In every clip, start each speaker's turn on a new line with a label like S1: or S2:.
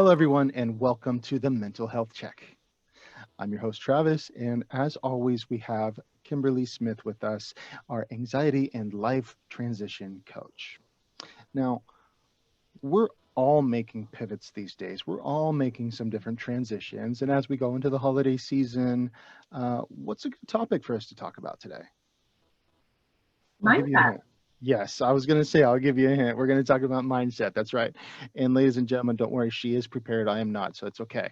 S1: Hello, everyone, and welcome to the Mental Health Check. I'm your host, Travis, and as always, we have Kimberly Smith with us, our anxiety and life transition coach. Now, we're all making pivots these days. We're all making some different transitions. And as we go into the holiday season, what's a good topic for us to talk about today? I'll give you a
S2: Mindset.
S1: hint. Yes, I was going to say, I'll give you a hint. We're going to talk about mindset. That's right. And ladies and gentlemen, don't worry, she is prepared. I am not, so it's okay.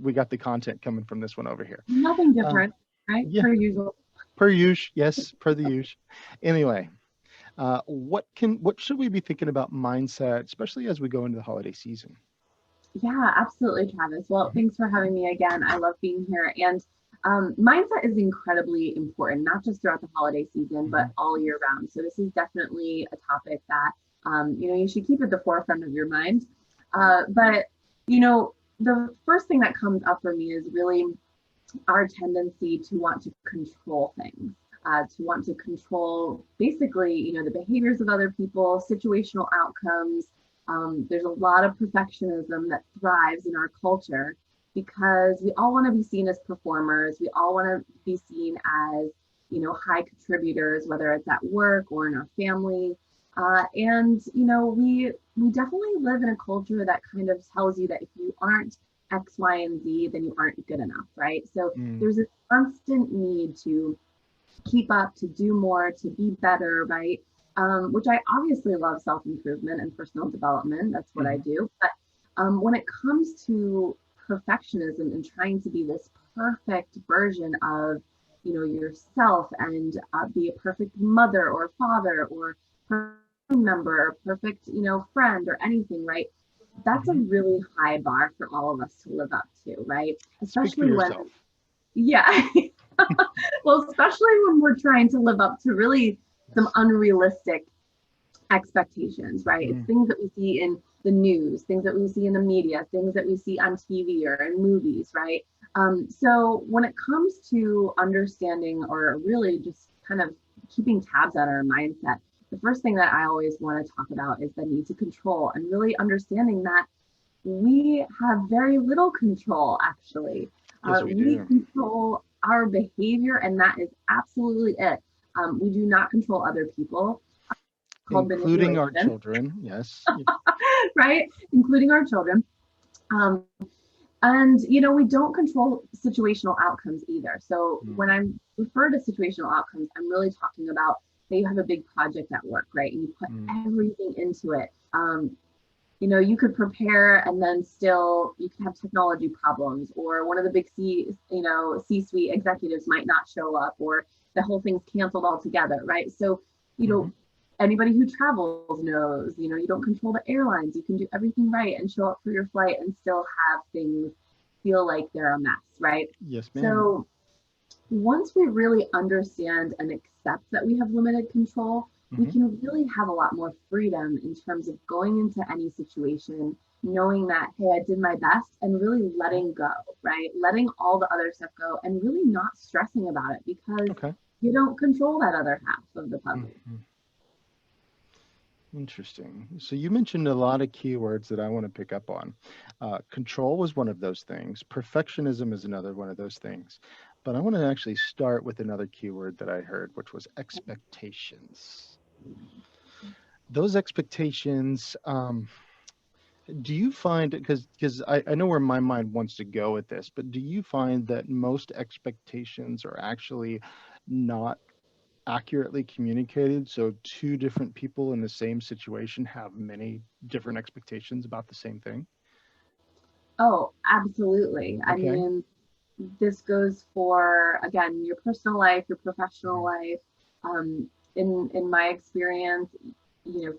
S1: We got the content coming from this one over here.
S2: Nothing
S1: Uh,
S2: different, right?
S1: yeah,
S2: Per usual.
S1: per usual. Yes, per the usual. Anyway, what should we be thinking about mindset, especially as we go into the holiday season?
S2: Yeah, absolutely, Travis. Well,
S1: Mhm,
S2: thanks for having me again. I love being here. And mindset is incredibly important, not just throughout the holiday season, but
S1: mhm.
S2: all year round. So this is definitely a topic that you should keep at the forefront of your mind. But you know, the first thing that comes up for me is really our tendency to want to control things, to want to control basically, the behaviors of other people, situational outcomes. There's a lot of perfectionism that thrives in our culture because we all want to be seen as performers. We all want to be seen as, high contributors, whether it's at work or in our family. And we definitely live in a culture that kind of tells you that if you aren't X, Y, and Z, then you aren't good enough, right? So
S1: Mm,
S2: there's a constant need to keep up, to do more, to be better, right? Which I obviously love self improvement and personal development. That's what I
S1: mhm.
S2: do. But when it comes to perfectionism and trying to be this perfect version of, yourself and be a perfect mother or father or member or perfect, friend or anything, right? That's a
S1: Mhm.
S2: really high bar for all of us to live up to, right?
S1: Speak for
S2: Especially when,
S1: yourself.
S2: yeah, well, especially when we're trying to live up to really some
S1: Yes.
S2: unrealistic expectations, right? It's
S1: Mm,
S2: things that we see in the news, things that we see in the media, things that we see on TV or in movies, right? So when it comes to understanding or really just kind of keeping tabs on our mindset, the first thing that I always want to talk about is the need to control and really understanding that we have very little control, actually.
S1: yes, we
S2: We
S1: do,
S2: control our behavior, and that is absolutely it. We do not control other people, called
S1: including our
S2: manipulation,
S1: children. Yes.
S2: right? Including our children. Um, and, we don't control situational outcomes either. So
S1: Mm,
S2: when I refer to situational outcomes, I'm really talking about say you have a big project at work, right? And you put
S1: mm,
S2: everything into it. You could prepare and then still you could have technology problems or one of the big C-suite executives might not show up or the whole thing's canceled altogether, right? So, you
S1: mhm.
S2: know, anybody who travels knows, you don't control the airlines. You can do everything right and show up for your flight and still have things feel like they're a mess, right?
S1: Yes, ma'am.
S2: So once we really understand and accept that we have limited control, we
S1: Mhm.
S2: can really have a lot more freedom in terms of going into any situation, knowing that, hey, I did my best and really
S1: Mhm.
S2: letting go, right? Letting all the other stuff go and really not stressing about it because
S1: Okay.
S2: you don't control that other half of the puzzle.
S1: Mhm. Interesting. So you mentioned a lot of keywords that I want to pick up on. Control was one of those things. Perfectionism is another one of those things. But I want to actually start with another keyword that I heard, which was expectations. Those expectations, do you find, because I know where my mind wants to go with this, but do you find that most expectations are actually not accurately communicated? So two different people in the same situation have many different expectations about the same thing.
S2: Oh, absolutely. I
S1: Okay.
S2: mean, this goes for, again, your personal life, your professional
S1: Mhm.
S2: life. In my experience,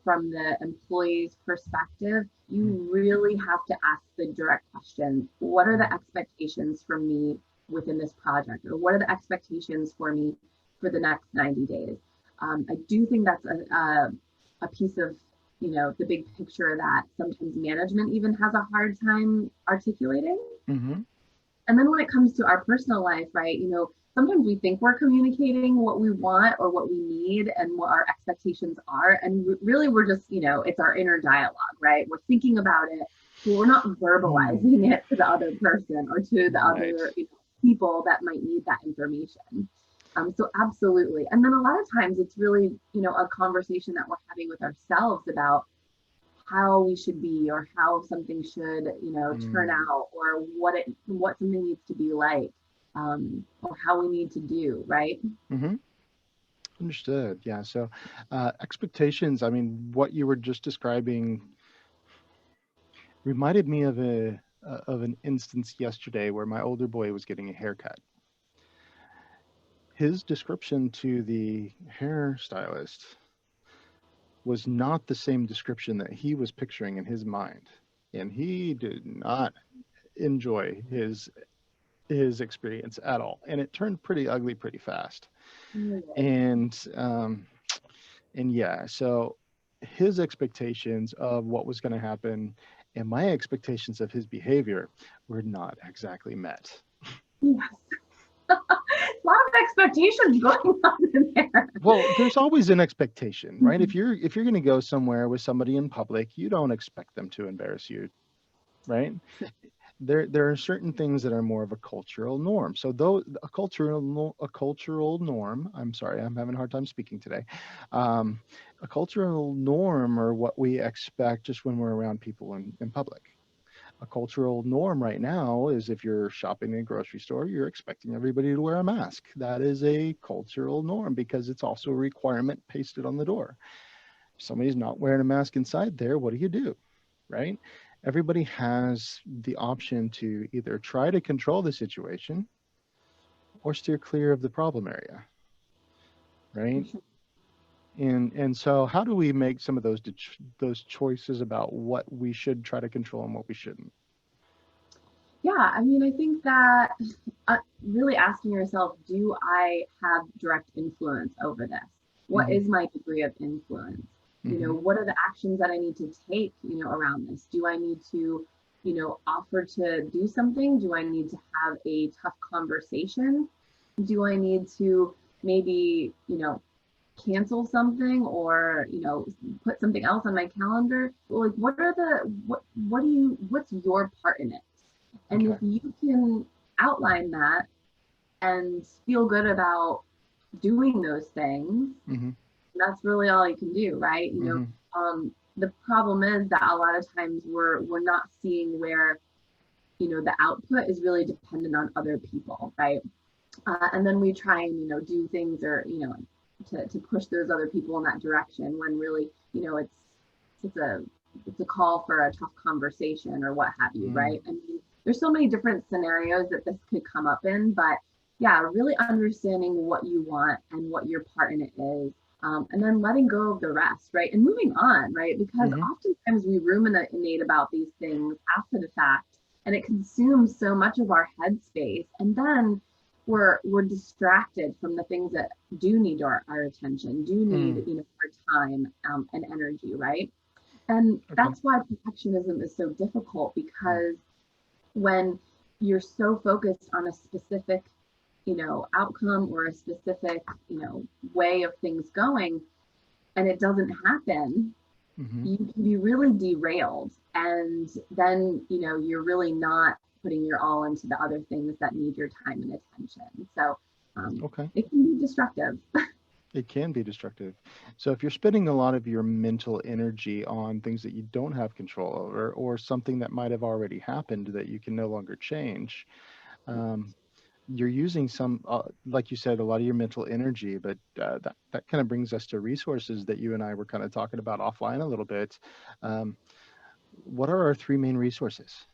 S2: from the employee's perspective,
S1: Mhm.
S2: you really have to ask the direct question: what are the
S1: Mhm.
S2: expectations from me within this project, or what are the expectations for me for the next 90 days? I do think that's a piece of the big picture that sometimes management even has a hard time articulating.
S1: Mhm.
S2: And then when it comes to our personal life, right, sometimes we think we're communicating what we want or what we need and what our expectations are. And really, we're just, it's our inner dialogue, right? We're thinking about it. we're not
S1: Hmm.
S2: verbalizing it to the other person or to the
S1: Right.
S2: other people that might need that information. So absolutely. And then a lot of times it's really, a conversation that we're having with ourselves about how we should be or how something should, turn
S1: Mm.
S2: out or what something needs to be like, or how we need to do, right?
S1: Hmm. Understood. Yeah. So, expectations, I mean, what you were just describing reminded me of an instance yesterday where my older boy was getting a haircut. His description to the hairstylist was not the same description that he was picturing in his mind, and he did not enjoy his experience at all, and it turned pretty ugly pretty fast.
S2: Right.
S1: And yeah, so his expectations of what was going to happen and my expectations of his behavior were not exactly met.
S2: Yes. A lot of expectations going on in there.
S1: Well, there's always an expectation, right?
S2: Mhm.
S1: If you're going to go somewhere with somebody in public, you don't expect them to embarrass you, right? There are certain things that are more of a cultural norm. So though a cultural norm, I'm sorry, I'm having a hard time speaking today. Um, a cultural norm or what we expect just when we're around people in public. A cultural norm right now is if you're shopping in a grocery store, you're expecting everybody to wear a mask. That is a cultural norm because it's also a requirement pasted on the door. If somebody's not wearing a mask inside there, what do? Right? Everybody has the option to either try to control the situation or steer clear of the problem area,
S2: For
S1: right?
S2: sure.
S1: And so how do we make some of those choices about what we should try to control and what we shouldn't?
S2: Yeah, I mean, I think that really asking yourself, do I have direct influence over this? What
S1: Hmm.
S2: is my degree of influence?
S1: Hmm.
S2: What are the actions that I need to take, around this? Do I need to, offer to do something? Do I need to have a tough conversation? Do I need to maybe, cancel something or, put something else on my calendar? Like, what's your part in it? And if
S1: Okay.
S2: you can outline that and feel good about doing those things,
S1: Hmm.
S2: that's really all you can do, right?
S1: Hmm.
S2: The problem is that a lot of times we're not seeing where, the output is really dependent on other people, right? And then we try and, do things or, to push those other people in that direction when really, it's a it's a call for a tough conversation or what have you,
S1: Mm.
S2: right? I mean, there's so many different scenarios that this could come up in, but yeah, really understanding what you want and what your part in it is, and then letting go of the rest, right? And moving on, right? Because
S1: Hmm.
S2: oftentimes we ruminate about these things after the fact, and it consumes so much of our headspace, and then we're distracted from the things that do need our attention, do need
S1: Mm.
S2: our time, and energy, right? And
S1: Okay.
S2: that's why perfectionism is so difficult
S1: Mm.
S2: because when you're so focused on a specific, outcome or a specific, way of things going, and it doesn't happen,
S1: Hmm.
S2: you can be really derailed. And then, you're really not putting your all into the other things that need your time and attention. So
S1: Okay.
S2: it can be destructive.
S1: It can be destructive. So if you're spending a lot of your mental energy on things that you don't have control over, or something that might have already happened that you can no longer change, um, you're using like you said, a lot of your mental energy. But that kind of brings us to resources that you and I were kind of talking about offline a little bit. Um, what are our three main resources?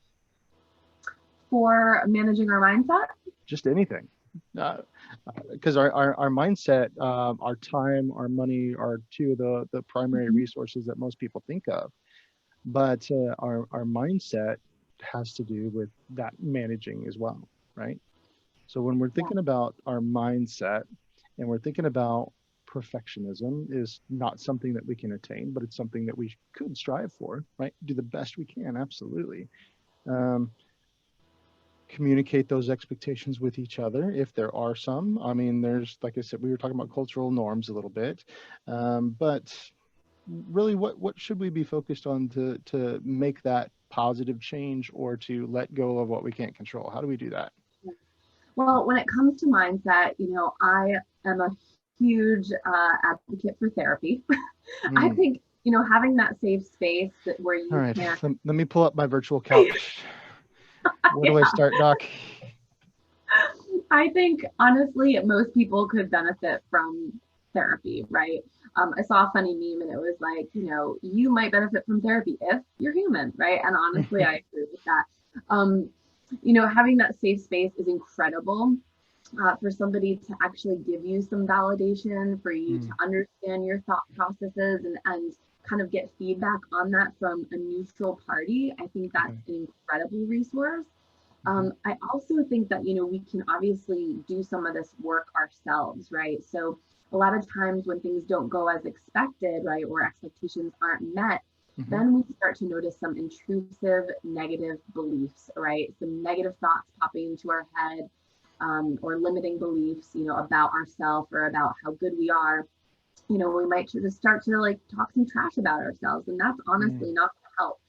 S2: For managing our mindset.
S1: Just anything. Because our mindset, our time, our money are two of the primary
S2: Mhm.
S1: resources that most people think of. But our mindset has to do with that managing as well, right? So when we're
S2: Yeah.
S1: thinking about our mindset and we're thinking about perfectionism is not something that we can attain, but it's something that we could strive for, right? Do the best we can, absolutely. Um, Communicate those expectations with each other if there are some. I mean, there's, like I said, we were talking about cultural norms a little bit, but really, what should we be focused on to make that positive change, or to let go of what we can't control? How do we do that?
S2: Well, when it comes to mindset, I am a huge advocate for therapy. I
S1: Mm.
S2: think, having that safe space where
S1: All
S2: you
S1: right,
S2: can,
S1: let me pull up my virtual couch. Where do I
S2: yeah,
S1: start, Doc?
S2: I think honestly, most people could benefit from therapy, right? I saw a funny meme and it was like, you might benefit from therapy if you're human, right? And honestly, I agree with that. Um, Having that safe space is incredible for somebody to actually give you some validation, for you to
S1: Mm,
S2: understand your thought processes and kind of get feedback on that from a neutral party. I think that's
S1: okay.
S2: an incredible resource.
S1: Hmm.
S2: I also think that, we can obviously do some of this work ourselves, right? So a lot of times when things don't go as expected, right, or expectations aren't met,
S1: Hmm.
S2: then we start to notice some intrusive negative beliefs, right? Some negative thoughts popping into our head, or limiting beliefs, about ourselves or about how good we are. We might just start to like talk some trash about ourselves, and that's
S1: Mm,
S2: honestly not going to help.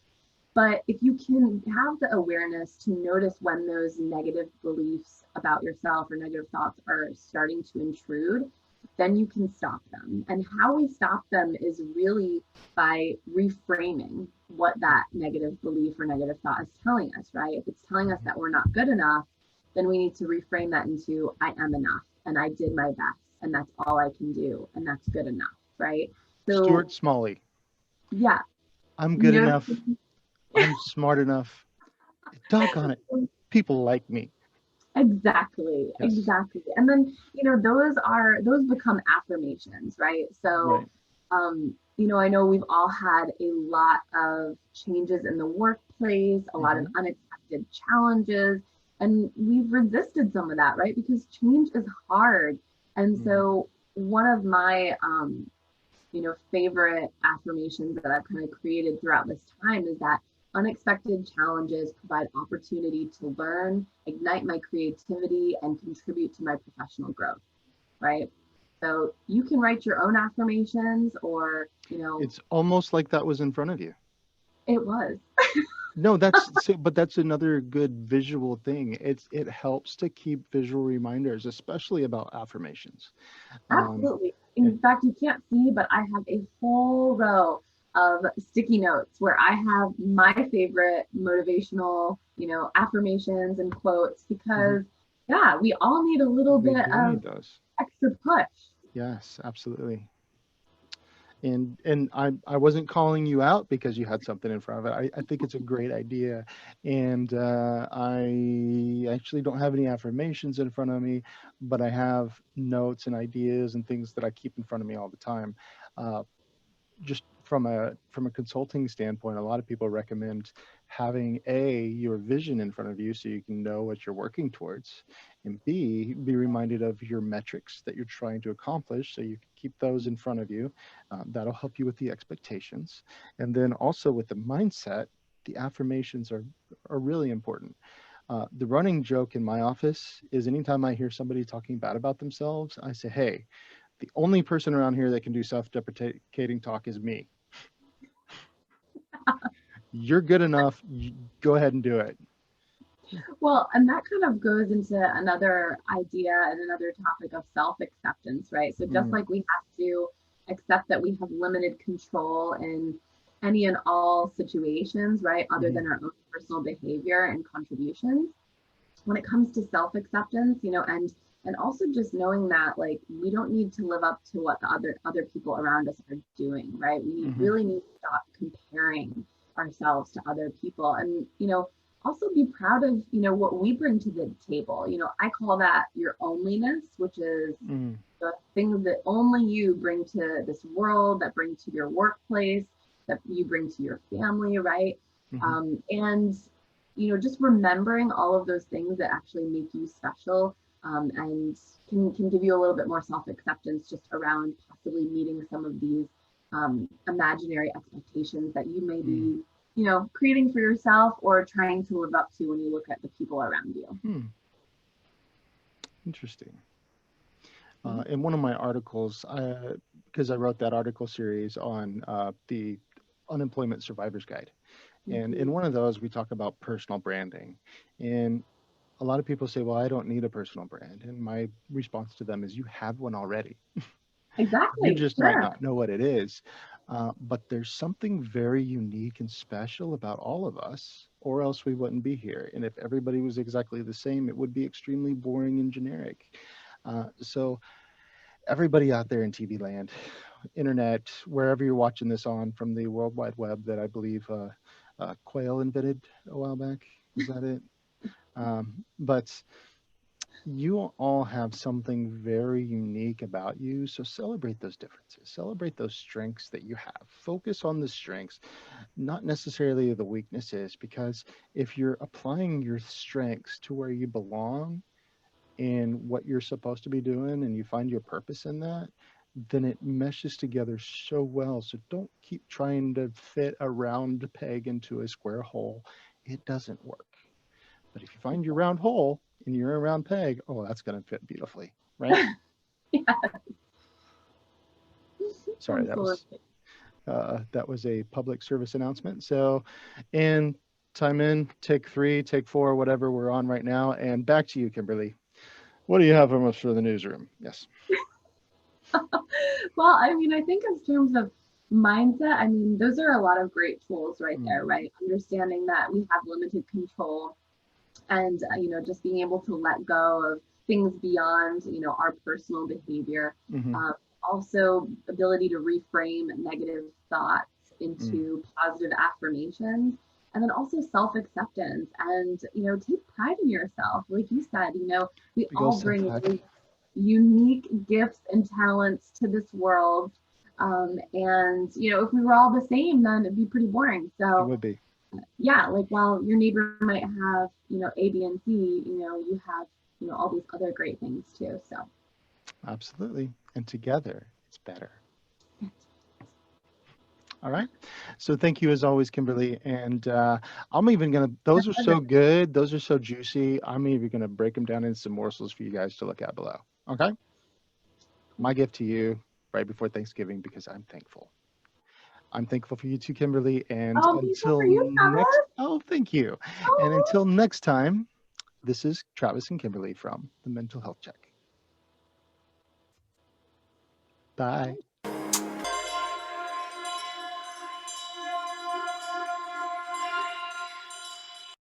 S2: But if you can have the awareness to notice when those negative beliefs about yourself or negative thoughts are starting to intrude, then you can stop them. And how we stop them is really by reframing what that negative belief or negative thought is telling us, right? If it's telling us
S1: mhm.
S2: that we're not good enough, then we need to reframe that into I am enough and I did my best and that's all I can do and that's good enough, right? So,
S1: Stuart Smalley.
S2: yeah,
S1: I'm good enough.
S2: noticing.
S1: I'm smart enough. Doggone it. People like me.
S2: Exactly,
S1: Yes.
S2: exactly. And then, those become affirmations, right? So,
S1: Right.
S2: I know we've all had a lot of changes in the workplace, a lot of
S1: Hmm.
S2: unexpected challenges, and we've resisted some of that, right? Because change is hard. And
S1: Mm.
S2: so, one of my favorite affirmations that I've kind of created throughout this time is that unexpected challenges provide opportunity to learn, ignite my creativity, and contribute to my professional growth, right? So you can write your own affirmations or,
S1: It's almost like that was in front of you.
S2: it was.
S1: No, but that's another good visual thing. It helps to keep visual reminders, especially about affirmations. Um,
S2: Absolutely.
S1: yeah.
S2: In fact, you can't see, but I have a whole row of sticky notes where I have my favorite motivational, affirmations and quotes
S1: Mhm.
S2: because, yeah, we all need a little
S1: We
S2: bit
S1: do
S2: of
S1: need those.
S2: extra push.
S1: Yes, absolutely. And I wasn't calling you out because you had something in front of it. I think it's a great idea, and I actually don't have any affirmations in front of me, but I have notes and ideas and things that I keep in front of me all the time. Uh, just from a consulting standpoint, a lot of people recommend having your vision in front of you so you can know what you're working towards, and b, be reminded of your metrics that you're trying to accomplish so you can keep those in front of you. That'll help you with the expectations, and then also with the mindset, the affirmations are really important. The running joke in my office is anytime I hear somebody talking bad about themselves, I say, hey, the only person around here that can do self-deprecating talk is me. You're good enough. You go ahead and do it.
S2: Well, and that kind of goes into another idea and another topic of self acceptance, right? So, just
S1: Mm,
S2: like we have to accept that we have limited control in any and all situations, right, other
S1: mhm,
S2: than our own personal behavior and contributions, when it comes to self acceptance, and also just knowing that like we don't need to live up to what the other people around us are doing, right? We
S1: mhm,
S2: really need to stop comparing ourselves to other people and also be proud of what we bring to the table. I call that your onlyness, which is
S1: mm,
S2: the things that only you bring to this world, that bring to your workplace, that you bring to your family, right?
S1: mhm.
S2: And just remembering all of those things that actually make you special, and can give you a little bit more self acceptance just around possibly meeting some of these imaginary expectations that you may
S1: Mm.
S2: be, creating for yourself or trying to live up to when you look at the people around you.
S1: Hmm. Interesting.
S2: Mhm.
S1: In one of my articles, because I wrote that article series on the Unemployment Survivor's Guide. And in
S2: Mhm.
S1: one of those, we talk about personal branding. And a lot of people say, well, I don't need a personal brand. And my response to them is, you have one already. You
S2: Exactly.
S1: just might
S2: Sure.
S1: not know what it is. But there's something very unique and special about all of us, or else we wouldn't be here. And if everybody was exactly the same, it would be extremely boring and generic. So everybody out there in TV land, internet, wherever you're watching this on from the World Wide Web that I believe Quail invented a while back. Was that it? But you all have something very unique about you. So celebrate those differences, celebrate those strengths that you have. Focus on the strengths, not necessarily the weaknesses, because if you're applying your strengths to where you belong, in what you're supposed to be doing and you find your purpose in that, then it meshes together so well. So don't keep trying to fit a round peg into a square hole. It doesn't work. But if you find your round hole and you're a round peg, oh, that's going to fit beautifully, right?
S2: Yeah,
S1: Sorry,
S2: absolutely.
S1: that was a public service announcement. So, and time in, take 3, take 4, whatever we're on right now, and back to you, Kimberly. What do you have for us for the newsroom? Yes.
S2: Well, I mean, I think in terms of mindset, I mean, those are a lot of great tools right there,
S1: Mm,
S2: right? Understanding that we have limited control and, just being able to let go of things beyond, our personal behavior.
S1: hmm
S2: Um, Also, ability to reframe negative thoughts
S1: mm.
S2: into positive affirmations. And then also self acceptance and, take pride in yourself. Like you said, we
S1: Big ol'
S2: all
S1: self
S2: bring
S1: talk.
S2: really unique gifts and talents to this world. And, if we were all the same, then it'd be pretty boring.
S1: It
S2: So,
S1: would be.
S2: yeah, like while your neighbor might have, A, B, and C, you have, all these other great things too. So,
S1: Absolutely. And together, it's better. All right. So thank you as always, Kimberly. And I'm even going to,
S2: my
S1: those are
S2: pleasure.
S1: so good. Those are so juicy. I'm even going to break them down into some morsels for you guys to look at below. Okay. My gift to you right before Thanksgiving, because I'm thankful. I'm thankful for you too, Kimberly. And
S2: Oh, peaceful for
S1: until
S2: you,
S1: next,
S2: Travis.
S1: oh, thank you. And
S2: Oh.
S1: until next time, this is Travis and Kimberly from the Mental Health Check. Bye.